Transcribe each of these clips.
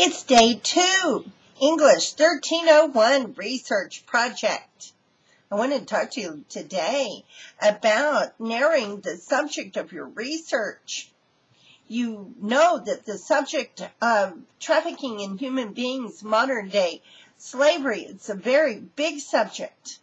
It's day 2, English 1301 research project. I want to talk to you today about narrowing the subject of your research. You know that the subject of trafficking in human beings, modern day slavery, it's a very big subject.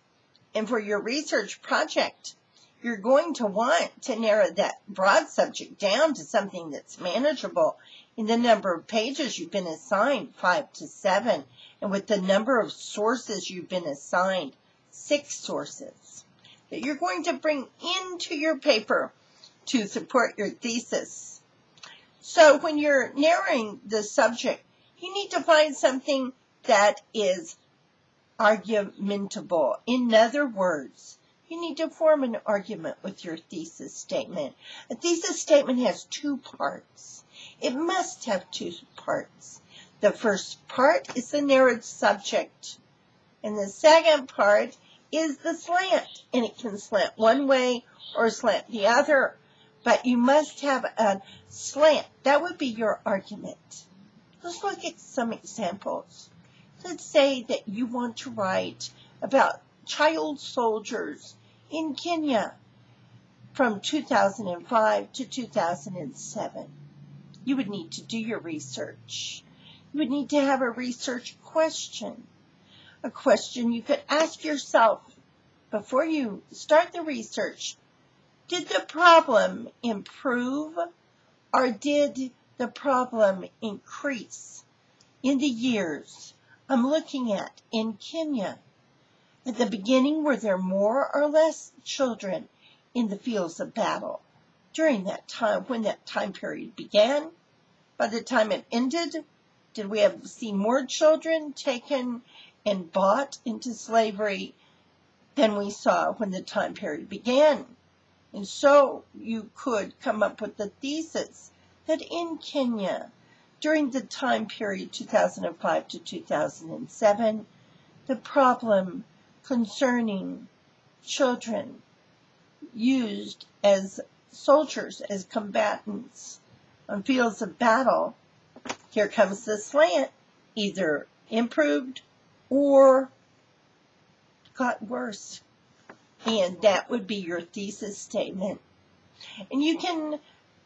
And for your research project, you're going to want to narrow that broad subject down to something that's manageable in the number of pages you've been assigned, 5 to 7, and with the number of sources you've been assigned, 6 sources, that you're going to bring into your paper to support your thesis. So when you're narrowing the subject, you need to find something that is argumentable. In other words, you need to form an argument with your thesis statement. A thesis statement has 2 parts. It must have 2 parts. The first part is the narrowed subject, and the second part is the slant, and it can slant one way or slant the other, but you must have a slant. That would be your argument. Let's look at some examples. Let's say that you want to write about child soldiers in Kenya from 2005 to 2007. You would need to do your research. You would need to have a research question. A question you could ask yourself before you start the research. Did the problem improve or did the problem increase in the years I'm looking at in Kenya? At the beginning, were there more or less children in the fields of battle during that time, when that time period began? By the time it ended, did we see more children taken and bought into slavery than we saw when the time period began? And so you could come up with the thesis that in Kenya, during the time period 2005 to 2007, the problem concerning children used as soldiers, as combatants on fields of battle, here comes the slant, either improved or got worse. And that would be your thesis statement. And you can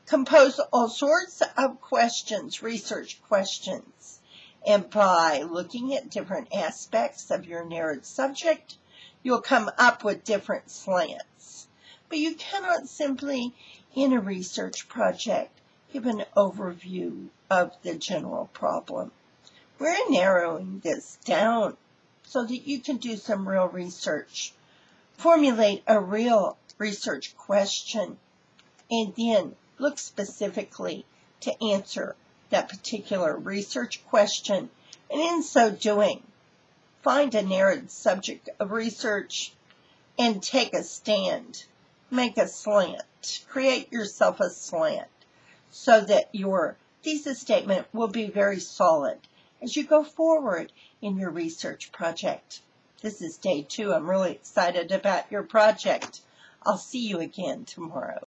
compose all sorts of questions, research questions. And by looking at different aspects of your narrowed subject, you'll come up with different slants. But you cannot simply, in a research project, give an overview of the general problem. We're narrowing this down so that you can do some real research, formulate a real research question, and then look specifically to answer that particular research question. And in so doing, find a narrowed subject of research and take a stand. Make a slant. Create yourself a slant so that your thesis statement will be very solid as you go forward in your research project. This is day 2. I'm really excited about your project. I'll see you again tomorrow.